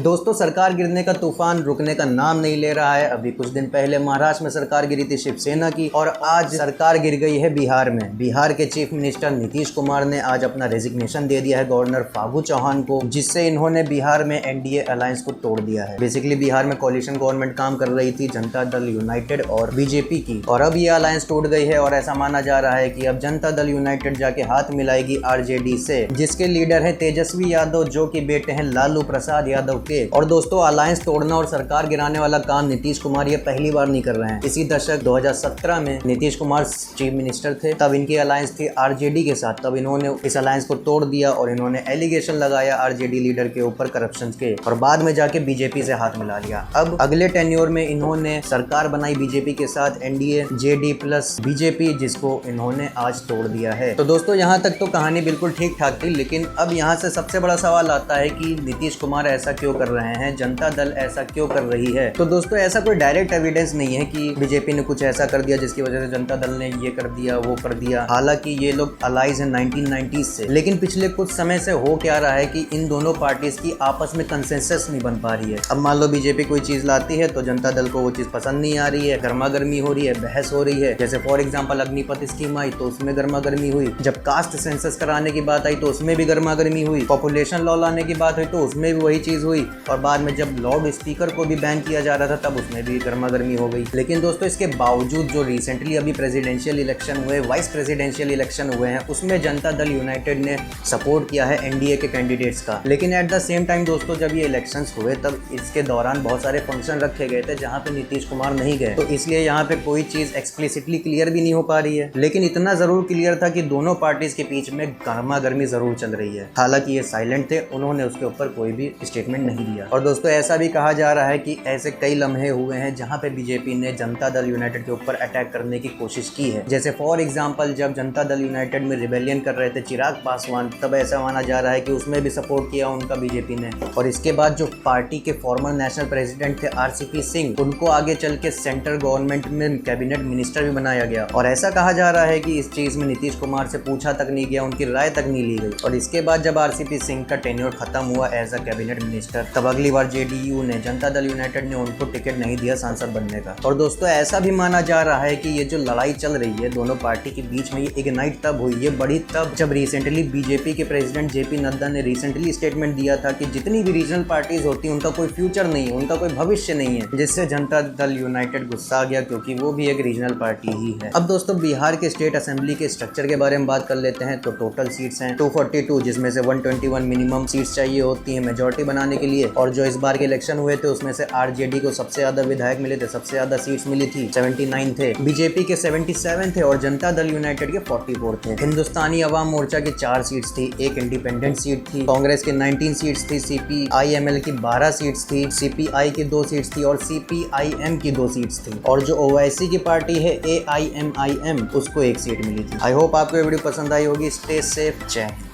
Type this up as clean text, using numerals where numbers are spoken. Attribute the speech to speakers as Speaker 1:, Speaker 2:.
Speaker 1: दोस्तों, सरकार गिरने का तूफान रुकने का नाम नहीं ले रहा है। अभी कुछ दिन पहले महाराष्ट्र में सरकार गिरी थी शिवसेना की, और आज सरकार गिर गई है बिहार में। बिहार के चीफ मिनिस्टर नीतीश कुमार ने आज अपना रेजिग्नेशन दे दिया है गवर्नर फागू चौहान को, जिससे इन्होंने बिहार में एनडीए अलायंस को तोड़ दिया है। बेसिकली बिहार में कोलिशन गवर्नमेंट काम कर रही थी जनता दल यूनाइटेड और बीजेपी की, और अब ये अलायंस टूट गई है। और ऐसा माना जा रहा है कि अब जनता दल यूनाइटेड जाके हाथ मिलाएगी आरजेडी से, जिसके लीडर है तेजस्वी यादव, जो कि बेटे हैं लालू प्रसाद यादव के। और दोस्तों, अलायंस तोड़ना और सरकार गिराने वाला काम नीतीश कुमार ये पहली बार नहीं कर रहे हैं। इसी दशक 2017 में नीतीश कुमार चीफ मिनिस्टर थे, तब इनकी अलायंस थी आरजेडी के साथ। तब इन्होंने इस अलायंस को तोड़ दिया और इन्होंने एलिगेशन लगाया आरजेडी लीडर के ऊपर करप्शन के, और बाद में जाके बीजेपी से हाथ मिला लिया। अब अगले टेन्योर में इन्होंने सरकार बनाई बीजेपी के साथ, एनडीए जेडी प्लस बीजेपी, जिसको इन्होंने आज तोड़ दिया है। तो दोस्तों, यहाँ तक तो कहानी बिल्कुल ठीक ठाक थी, लेकिन अब यहाँ से सबसे बड़ा सवाल आता है कि नीतीश कुमार ऐसा क्यों कर रहे हैं, जनता दल ऐसा क्यों कर रही है। तो दोस्तों, ऐसा कोई डायरेक्ट एविडेंस नहीं है कि बीजेपी ने कुछ ऐसा कर दिया जिसकी वजह से जनता दल ने ये कर दिया वो कर दिया। हालांकि ये लोग अलाइज हैं 1990s से, लेकिन पिछले कुछ समय से हो क्या रहा है कि इन दोनों पार्टीज की आपस में कंसेंसस नहीं बन पा रही है। अब मान लो बीजेपी कोई चीज लाती है तो जनता दल को वो चीज पसंद नहीं आ रही है, गर्मा गर्मी हो रही है, बहस हो रही है। जैसे फॉर एग्जाम्पल अग्निपथ स्कीम आई तो उसमें गर्मा गर्मी हुई, जब कास्ट सेंसस कराने की बात आई तो उसमें भी गर्मा गर्मी हुई, पॉपुलेशन लॉ लाने की बात हुई तो उसमें भी वही चीज हुई, और बाद में जब लाउड स्पीकर को भी बैन किया जा रहा था तब उसमें भी गर्मा गर्मी हो गई। लेकिन दोस्तों, इसके बावजूद जो रिसेंटली अभी प्रेसिडेंशियल इलेक्शन हुए, वाइस प्रेसिडेंशियल इलेक्शन हुए हैं, उसमें जनता दल यूनाइटेड ने सपोर्ट किया है एनडीए के कैंडिडेट्स का। लेकिन एट द सेम टाइम दोस्तों, जब ये इलेक्शंस हुए तब इसके दौरान बहुत सारे फंक्शन रखे गए थे जहां पे नीतीश कुमार नहीं गए, तो इसलिए यहाँ पे कोई चीज एक्सप्लिसिटली क्लियर भी नहीं हो पा रही है। लेकिन इतना जरूर क्लियर था कि दोनों पार्टीज के बीच में गर्मा गर्मी जरूर चल रही है। हालांकि ये साइलेंट थे, उन्होंने उसके ऊपर कोई भी स्टेटमेंट नहीं दिया। और दोस्तों, ऐसा भी कहा जा रहा है कि ऐसे कई लम्हे हुए हैं जहां पे बीजेपी ने जनता दल यूनाइटेड के ऊपर अटैक करने की कोशिश की है। जैसे फॉर एग्जांपल, जब जनता दल यूनाइटेड में रिबेलियन कर रहे थे चिराग पासवान, तब ऐसा माना जा रहा है कि उसमें भी सपोर्ट किया उनका बीजेपी ने। और इसके बाद जो पार्टी के फॉर्मर नेशनल प्रेसिडेंट थे आरसीपी सिंह, उनको आगे चल के सेंट्रल गवर्नमेंट में कैबिनेट मिनिस्टर भी बनाया गया। और ऐसा कहा जा रहा है कि इस चीज में नीतीश कुमार से पूछा तक नहीं गया, उनकी राय तक नहीं ली गई। और इसके बाद जब आरसीपी सिंह का टेन्योर खत्म हुआ एज अ कैबिनेट मिनिस्टर, तब अगली बार जेडीयू ने, जनता दल यूनाइटेड ने उनको टिकट नहीं दिया सांसद बनने का। और दोस्तों, ऐसा भी माना जा रहा है कि ये जो लड़ाई चल रही है दोनों पार्टी के बीच में, ये इग्नाइट तब हुई, ये बढ़ी तब जब रिसेंटली बीजेपी के प्रेसिडेंट जेपी नड्डा ने रिसेंटली स्टेटमेंट दिया था कि जितनी भी रीजनल पार्टीज होती हैं उनका कोई फ्यूचर नहीं है, उनका कोई भविष्य नहीं है, जिससे जनता दल यूनाइटेड गुस्सा आ गया, क्योंकि वो भी एक रीजनल पार्टी ही है। अब दोस्तों, बिहार के स्टेट असेंबली के स्ट्रक्चर के बारे में बात कर लेते हैं। तो टोटल सीट्स हैं 242, जिसमें से 121 मिनिमम सीट्स चाहिए होती है मेजोरिटी बनाने के लिए। और जो इस बार के इलेक्शन हुए थे उसमें से आरजेडी को सबसे ज्यादा विधायक मिले थे, सबसे ज्यादा सीट्स मिली थी, 79 थे, बीजेपी के 77 थे और जनता दल यूनाइटेड के 44 थे। हिंदुस्तानी अवाम मोर्चा की 4 सीट्स थी, एक इंडिपेंडेंट सीट थी, कांग्रेस के 19 सीट्स थी, सीपीआईएमएल की 12 सीट्स थी, सीपीआई की 2 सीट्स थी और सीपीआईएम की 2 सीट्स थी। और जो ओवैसी की पार्टी है एआईएमआईएम, उसको 1 सीट मिली थी। आई होप आपको ये वीडियो पसंद आई होगी। स्टे सेफ, जय हिंद।